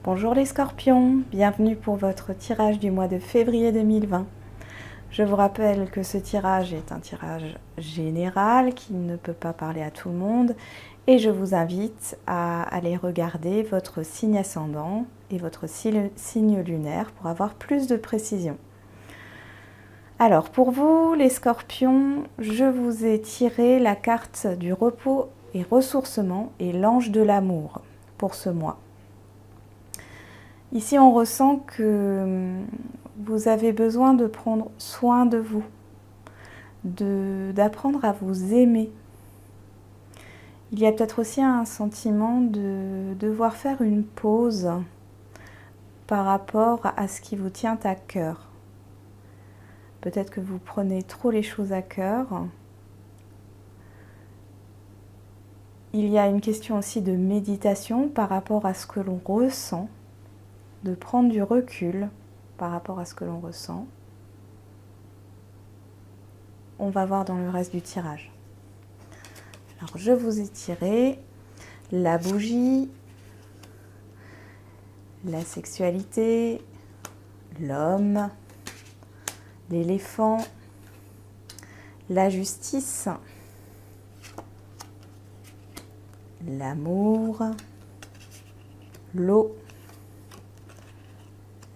Bonjour les scorpions, bienvenue pour votre tirage du mois de février 2020. Je vous rappelle que ce tirage est un tirage général qui ne peut pas parler à tout le monde et je vous invite à aller regarder votre signe ascendant et votre signe lunaire pour avoir plus de précision. Alors pour vous les scorpions, je vous ai tiré la carte du repos et ressourcement et l'ange de l'amour pour ce mois. Ici, on ressent que vous avez besoin de prendre soin de vous, d'apprendre à vous aimer. Il y a peut-être aussi un sentiment de devoir faire une pause par rapport à ce qui vous tient à cœur. Peut-être que vous prenez trop les choses à cœur. Il y a une question aussi de méditation par rapport à ce que l'on ressent, de prendre du recul par rapport à ce que l'on ressent. On va voir dans le reste du tirage. Alors, je vous ai tiré la bougie, la sexualité, l'homme, l'éléphant, la justice, l'amour, l'eau,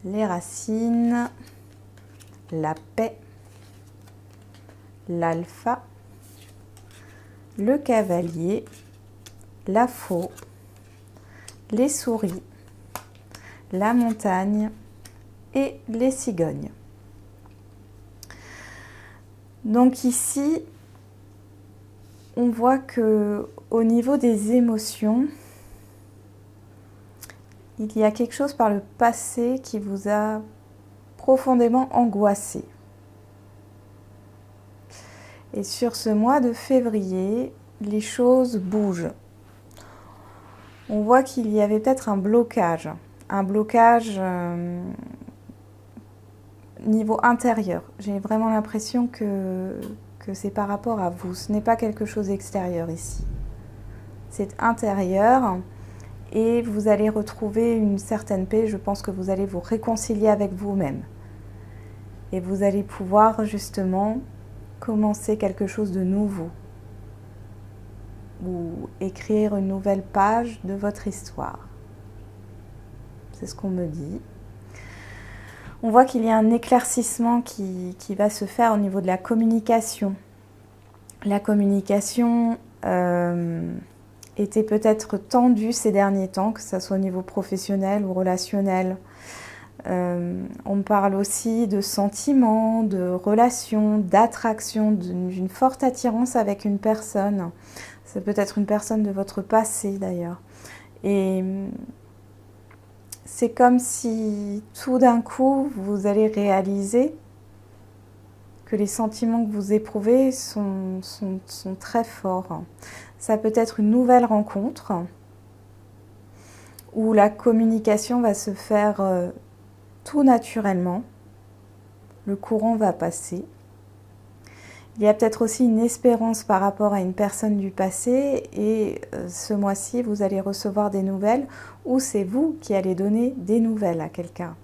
les racines, la paix, l'alpha, le cavalier, la faux, les souris, la montagne et les cigognes. Donc ici, on voit que au niveau des émotions, il y a quelque chose par le passé qui vous a profondément angoissé. Et sur ce mois de février, les choses bougent. On voit qu'il y avait peut-être un blocage niveau intérieur. J'ai vraiment l'impression que c'est par rapport à vous. Ce n'est pas quelque chose d'extérieur ici. C'est intérieur. Et vous allez retrouver une certaine paix. Je pense que vous allez vous réconcilier avec vous-même. Et vous allez pouvoir justement commencer quelque chose de nouveau. Ou écrire une nouvelle page de votre histoire. C'est ce qu'on me dit. On voit qu'il y a un éclaircissement qui va se faire au niveau de la communication. La communication était peut-être tendue ces derniers temps, que ce soit au niveau professionnel ou relationnel. On me parle aussi de sentiments, de relations, d'attraction, d'une forte attirance avec une personne. C'est peut-être une personne de votre passé d'ailleurs. Et c'est comme si tout d'un coup, vous allez réaliser que les sentiments que vous éprouvez sont très forts. Ça peut être une nouvelle rencontre où la communication va se faire tout naturellement. Le courant va passer. Il y a peut-être aussi une espérance par rapport à une personne du passé et ce mois-ci, vous allez recevoir des nouvelles ou c'est vous qui allez donner des nouvelles à quelqu'un.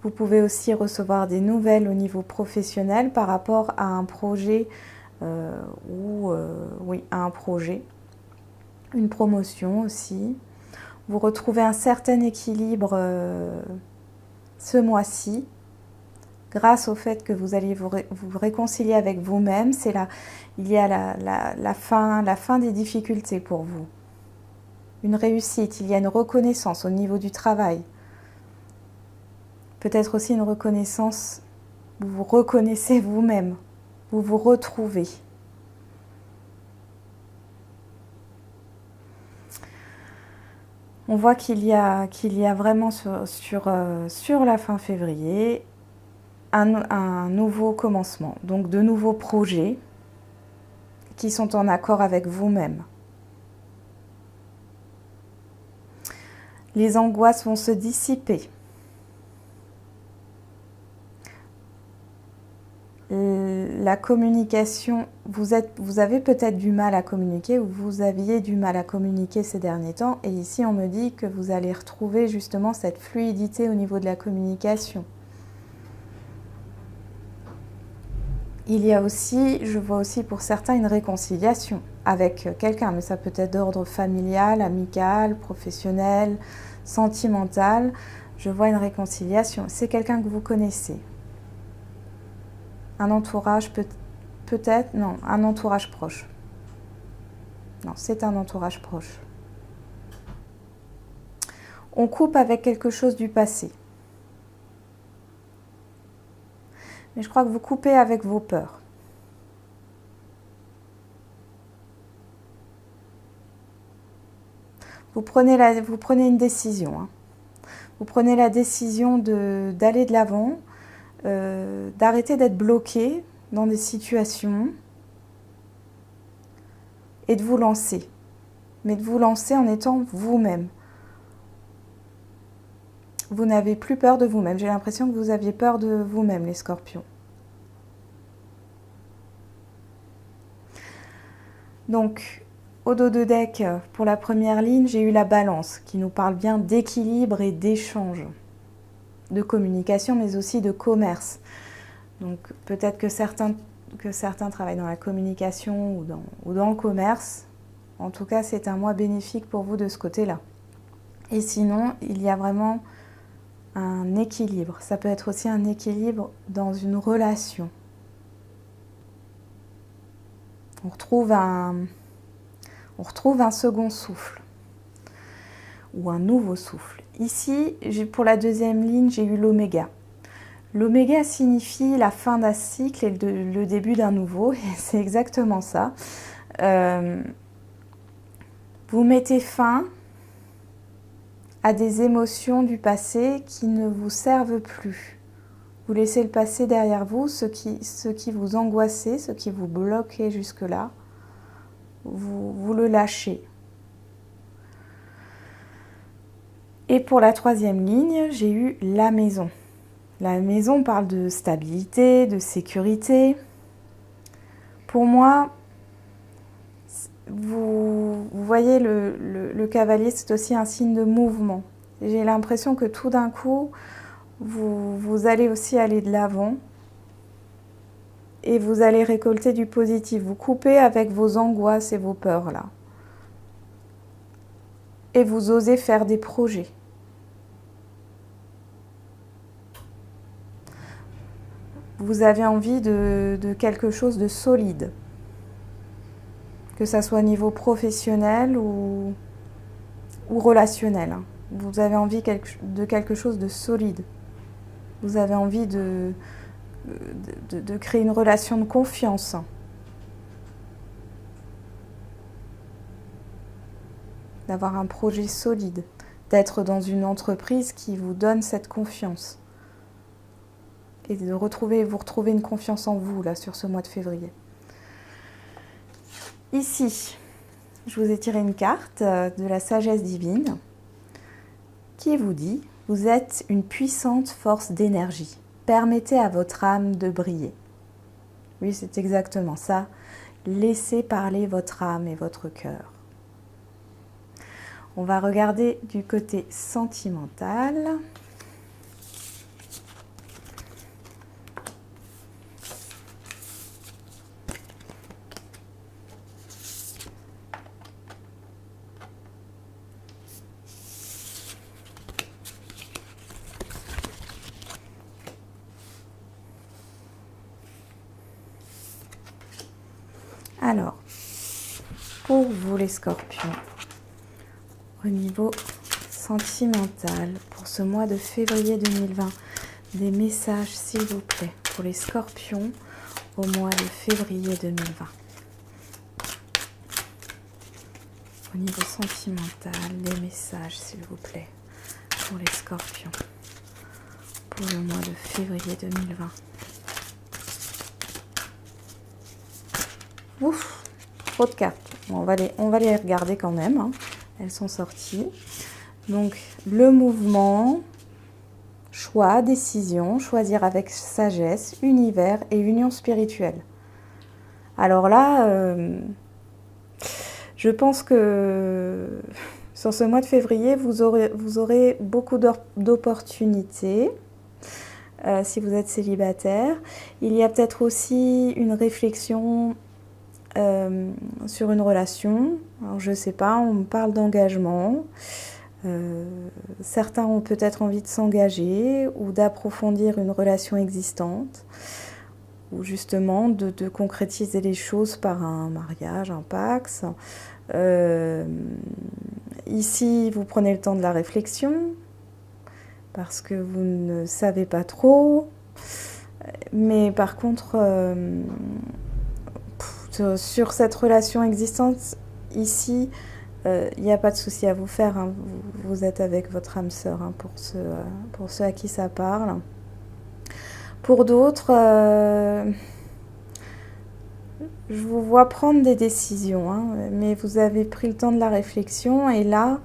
Vous pouvez aussi recevoir des nouvelles au niveau professionnel par rapport à un projet à un projet, une promotion aussi. Vous retrouvez un certain équilibre ce mois-ci grâce au fait que vous allez vous réconcilier avec vous-même. Il y a la fin des difficultés pour vous. Une réussite, il y a une reconnaissance au niveau du travail. Peut-être aussi une reconnaissance, vous vous reconnaissez vous-même, vous vous retrouvez. On voit qu'il y a vraiment sur la fin février un nouveau commencement, donc de nouveaux projets qui sont en accord avec vous-même. Les angoisses vont se dissiper. la communication, vous avez peut-être du mal à communiquer, ou vous aviez du mal à communiquer ces derniers temps, et ici on me dit que vous allez retrouver justement cette fluidité au niveau de la communication. Il y a aussi, je vois aussi pour certains, une réconciliation avec quelqu'un, mais ça peut être d'ordre familial, amical, professionnel, sentimental. Je vois une réconciliation. C'est quelqu'un que vous connaissez. Un entourage peut-être, non, un entourage proche. Non, c'est un entourage proche. On coupe avec quelque chose du passé. Mais je crois que vous coupez avec vos peurs. Vous prenez une décision. Hein. Vous prenez la décision d'aller de l'avant, d'arrêter d'être bloqué dans des situations et de vous lancer. Mais de vous lancer en étant vous-même. Vous n'avez plus peur de vous-même. J'ai l'impression que vous aviez peur de vous-même, les scorpions. Donc, au dos de deck, pour la première ligne, j'ai eu la balance, qui nous parle bien d'équilibre et d'échange, de communication, mais aussi de commerce. Donc, peut-être que certains travaillent dans la communication ou dans le commerce. En tout cas, c'est un mois bénéfique pour vous de ce côté-là. Et sinon, il y a vraiment un équilibre. Ça peut être aussi un équilibre dans une relation. On retrouve un second souffle ou un nouveau souffle. Ici, pour la deuxième ligne, j'ai eu l'oméga. L'oméga signifie la fin d'un cycle et le début d'un nouveau, et c'est exactement ça. Vous mettez fin à des émotions du passé qui ne vous servent plus. Vous laissez le passé derrière vous, ce qui vous angoissait, ce qui vous bloquait jusque-là, vous le lâchez. Et pour la troisième ligne, j'ai eu la maison. La maison parle de stabilité, de sécurité. Pour moi, vous voyez, le cavalier, c'est aussi un signe de mouvement. J'ai l'impression que tout d'un coup, vous allez aussi aller de l'avant et vous allez récolter du positif. Vous coupez avec vos angoisses et vos peurs là. Et vous osez faire des projets. Vous avez envie de quelque chose de solide. Que ça soit au niveau professionnel ou relationnel. Vous avez envie de quelque chose de solide. Vous avez envie de créer une relation de confiance. D'avoir un projet solide. D'être dans une entreprise qui vous donne cette confiance. Et de vous retrouver une confiance en vous, là, sur ce mois de février. Ici, je vous ai tiré une carte de la sagesse divine qui vous dit « Vous êtes une puissante force d'énergie. Permettez à votre âme de briller. » Oui, c'est exactement ça. Laissez parler votre âme et votre cœur. On va regarder du côté sentimental. Alors, pour vous les scorpions, au niveau sentimental, pour ce mois de février 2020, des messages s'il vous plaît, pour les scorpions au mois de février 2020. Au niveau sentimental, des messages s'il vous plaît, pour les scorpions, pour le mois de février 2020. Ouf, trop de cartes. Bon, on va les regarder quand même. Hein. Elles sont sorties. Donc, le mouvement, choix, décision, choisir avec sagesse, univers et union spirituelle. Alors là, je pense que sur ce mois de février, vous aurez beaucoup d'opportunités si vous êtes célibataire. Il y a peut-être aussi une réflexion sur une relation. Alors je ne sais pas, on me parle d'engagement. Certains ont peut-être envie de s'engager ou d'approfondir une relation existante, ou justement de concrétiser les choses par un mariage, un pax. Ici, vous prenez le temps de la réflexion parce que vous ne savez pas trop. Mais par contre, sur cette relation existante, ici, il n'y a pas de souci à vous faire. Hein. Vous êtes avec votre âme sœur, hein, pour ceux à qui ça parle. Pour d'autres, je vous vois prendre des décisions, hein, mais vous avez pris le temps de la réflexion et là,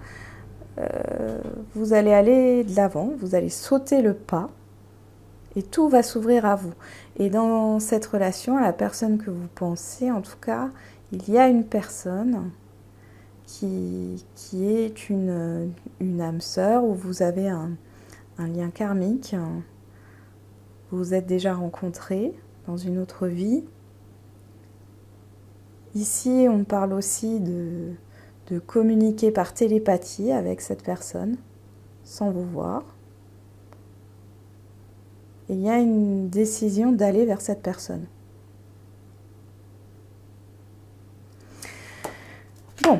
vous allez aller de l'avant, vous allez sauter le pas et tout va s'ouvrir à vous. Et dans cette relation, la personne que vous pensez, en tout cas, il y a une personne qui est une âme sœur où vous avez un lien karmique. Vous vous êtes déjà rencontrés dans une autre vie. Ici, on parle aussi de communiquer par télépathie avec cette personne, sans vous voir. Et il y a une décision d'aller vers cette personne. Bon.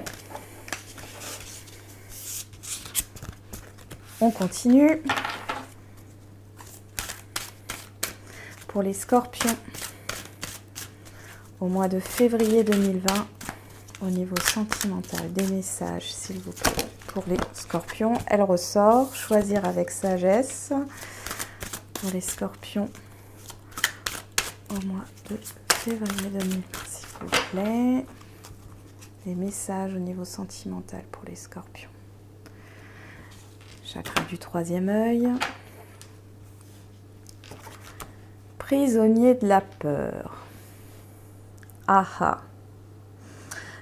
On continue. Pour les scorpions, au mois de février 2020, au niveau sentimental, des messages, s'il vous plaît. Pour les scorpions, elle ressort, choisir avec sagesse. Pour les scorpions, au mois de février 2020, s'il vous plaît. Des messages au niveau sentimental pour les scorpions. Chakra du troisième œil. Prisonnier de la peur. Ah.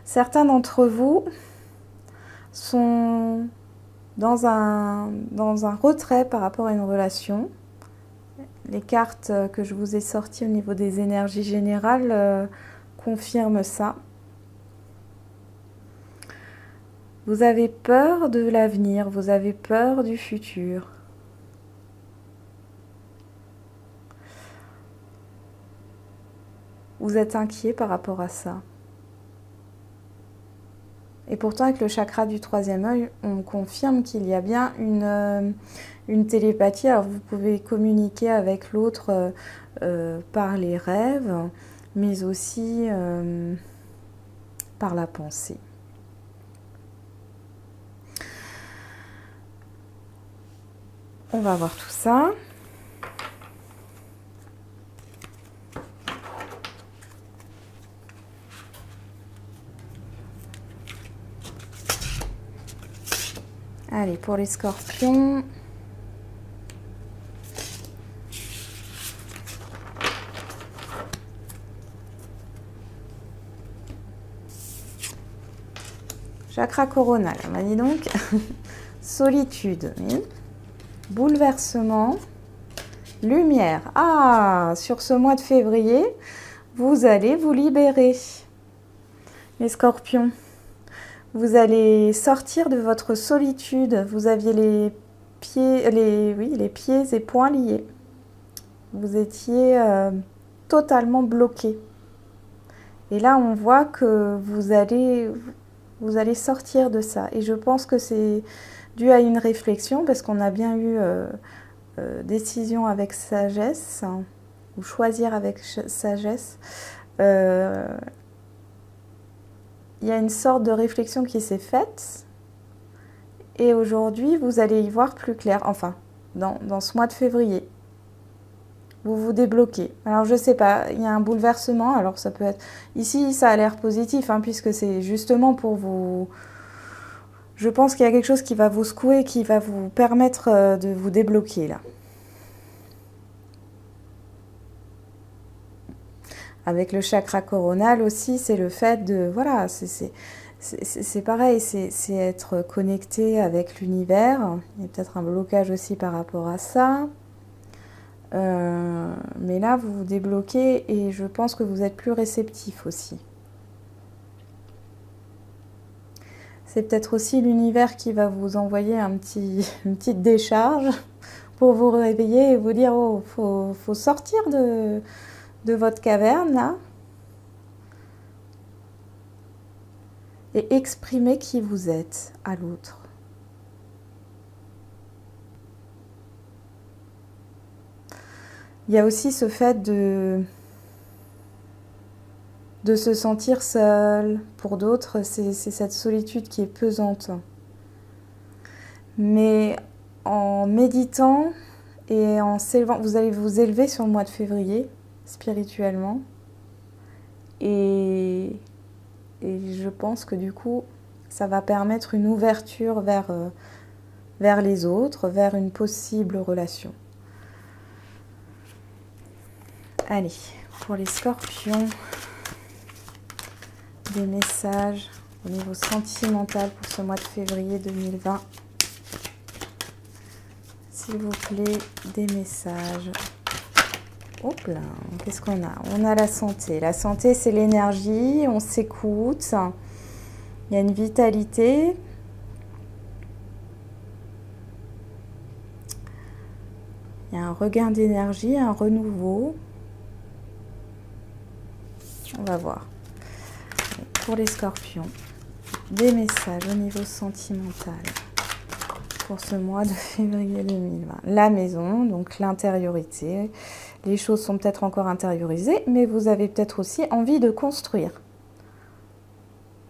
Certains d'entre vous sont dans un retrait par rapport à une relation. Les cartes que je vous ai sorties au niveau des énergies générales confirment ça. Vous avez peur de l'avenir, vous avez peur du futur. Vous êtes inquiet par rapport à ça. Et pourtant, avec le chakra du troisième œil, on confirme qu'il y a bien une télépathie. Alors, vous pouvez communiquer avec l'autre par les rêves, mais aussi par la pensée. On va voir tout ça. Allez, pour les scorpions. Chakra coronal, on m'a dit donc. Solitude, oui. Bouleversement. Lumière. Ah, sur ce mois de février, vous allez vous libérer. Les scorpions. Vous allez sortir de votre solitude. Vous aviez les pieds et poings liés. Vous étiez totalement bloqué. Et là, on voit que vous allez sortir de ça. Et je pense que c'est dû à une réflexion, parce qu'on a bien eu décision avec sagesse, hein, ou choisir avec sagesse. Il y a une sorte de réflexion qui s'est faite et aujourd'hui vous allez y voir plus clair, enfin dans ce mois de février vous vous débloquez. Alors je sais pas, il y a un bouleversement, alors ça peut être, ici ça a l'air positif, hein, puisque c'est justement pour vous, je pense qu'il y a quelque chose qui va vous secouer, qui va vous permettre de vous débloquer là. Avec le chakra coronal aussi, c'est le fait de... Voilà, c'est pareil, c'est être connecté avec l'univers. Il y a peut-être un blocage aussi par rapport à ça. Mais là, vous vous débloquez et je pense que vous êtes plus réceptif aussi. C'est peut-être aussi l'univers qui va vous envoyer une petite décharge pour vous réveiller et vous dire « Oh, faut sortir de votre caverne, là. » Et exprimer qui vous êtes à l'autre. Il y a aussi ce fait de se sentir seul. Pour d'autres, c'est cette solitude qui est pesante. Mais en méditant et en s'élevant, vous allez vous élever sur le mois de février, spirituellement. Et je pense que du coup, ça va permettre une ouverture vers les autres, vers une possible relation. Allez, pour les scorpions, des messages au niveau sentimental pour ce mois de février 2020. S'il vous plaît, des messages. Hop là, qu'est-ce qu'on a? On a la santé. La santé, c'est l'énergie, on s'écoute, il y a une vitalité. Il y a un regain d'énergie, un renouveau. On va voir. Pour les scorpions, des messages au niveau sentimental pour ce mois de février 2020. La maison, donc l'intériorité. Les choses sont peut-être encore intériorisées, mais vous avez peut-être aussi envie de construire,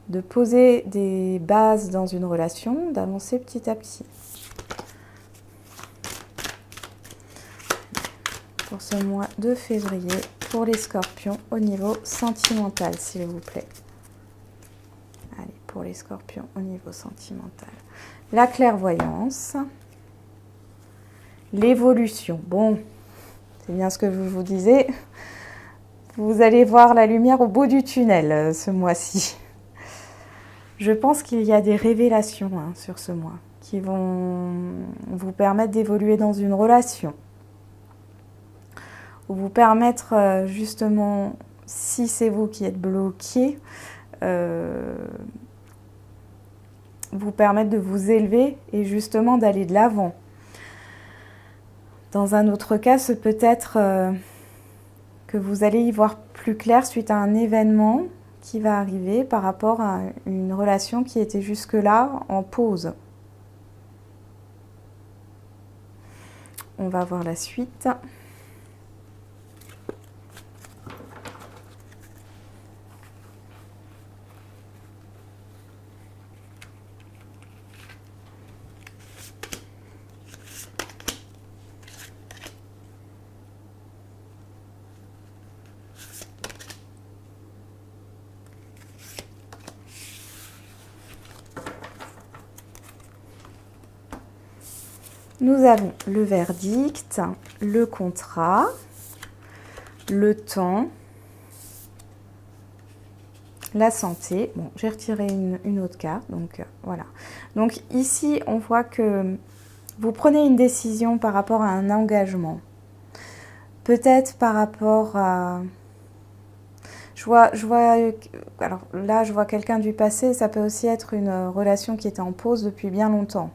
de poser des bases dans une relation, d'avancer petit à petit. Pour ce mois de février, pour les scorpions, au niveau sentimental, s'il vous plaît. Allez, pour les scorpions, au niveau sentimental. La clairvoyance. L'évolution. Bon, c'est bien ce que je vous disais. Vous allez voir la lumière au bout du tunnel ce mois-ci. Je pense qu'il y a des révélations sur ce mois qui vont vous permettre d'évoluer dans une relation. Ou vous permettre justement, si c'est vous qui êtes bloqué, vous permettre de vous élever et justement d'aller de l'avant. Dans un autre cas, ce peut être que vous allez y voir plus clair suite à un événement qui va arriver par rapport à une relation qui était jusque-là en pause. On va voir la suite. Nous avons le verdict, le contrat, le temps, la santé. Bon, j'ai retiré une autre carte, donc voilà. Donc ici, on voit que vous prenez une décision par rapport à un engagement. Peut-être par rapport à... alors là, je vois quelqu'un du passé, ça peut aussi être une relation qui était en pause depuis bien longtemps.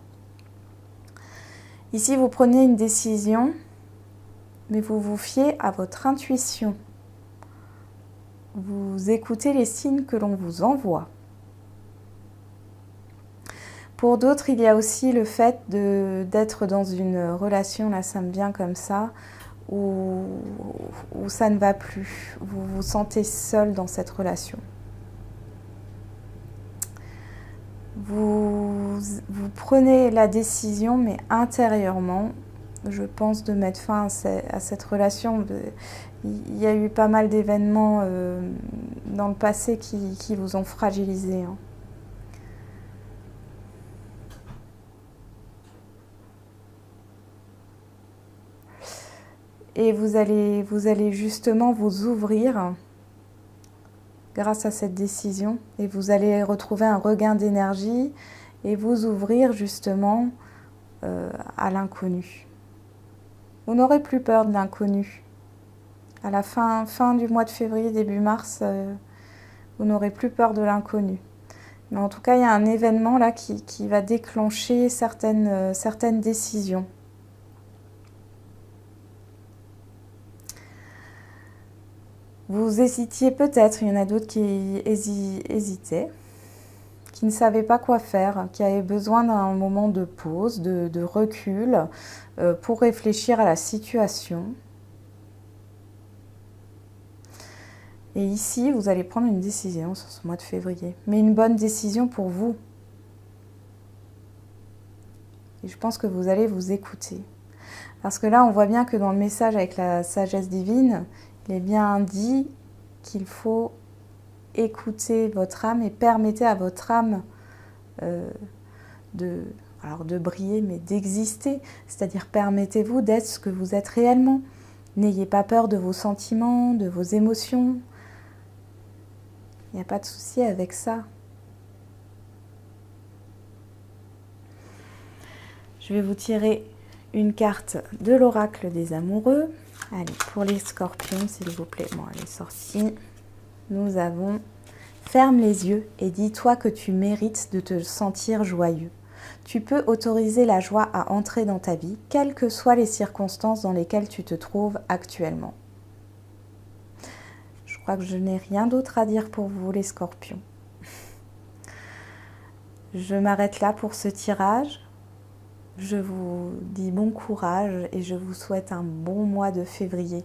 Ici, vous prenez une décision, mais vous vous fiez à votre intuition. Vous écoutez les signes que l'on vous envoie. Pour d'autres, il y a aussi le fait d'être dans une relation, là ça me vient comme ça, où ça ne va plus. Vous vous sentez seul dans cette relation. Vous prenez la décision, mais intérieurement, je pense, de mettre fin à cette relation. Il y a eu pas mal d'événements dans le passé qui vous ont fragilisé. Et vous allez justement vous ouvrir grâce à cette décision et vous allez retrouver un regain d'énergie et vous ouvrir justement à l'inconnu. Vous n'aurez plus peur de l'inconnu. À la fin du mois de février, début mars, vous n'aurez plus peur de l'inconnu. Mais en tout cas, il y a un événement là qui va déclencher certaines décisions. Vous hésitiez peut-être, il y en a d'autres qui hésitaient, qui ne savaient pas quoi faire, qui avaient besoin d'un moment de pause, de recul, pour réfléchir à la situation. Et ici, vous allez prendre une décision sur ce mois de février, mais une bonne décision pour vous. Et je pense que vous allez vous écouter. Parce que là, on voit bien que dans le message avec la sagesse divine, il est bien dit qu'il faut écouter votre âme et permettez à votre âme de briller, mais d'exister. C'est-à-dire permettez-vous d'être ce que vous êtes réellement. N'ayez pas peur de vos sentiments, de vos émotions. Il n'y a pas de souci avec ça. Je vais vous tirer une carte de l'oracle des amoureux. Allez, pour les scorpions, s'il vous plaît. Bon, elle est sortie. Nous avons « Ferme les yeux et dis-toi que tu mérites de te sentir joyeux. Tu peux autoriser la joie à entrer dans ta vie, quelles que soient les circonstances dans lesquelles tu te trouves actuellement. » Je crois que je n'ai rien d'autre à dire pour vous, les scorpions. Je m'arrête là pour ce tirage. Je vous dis bon courage et je vous souhaite un bon mois de février.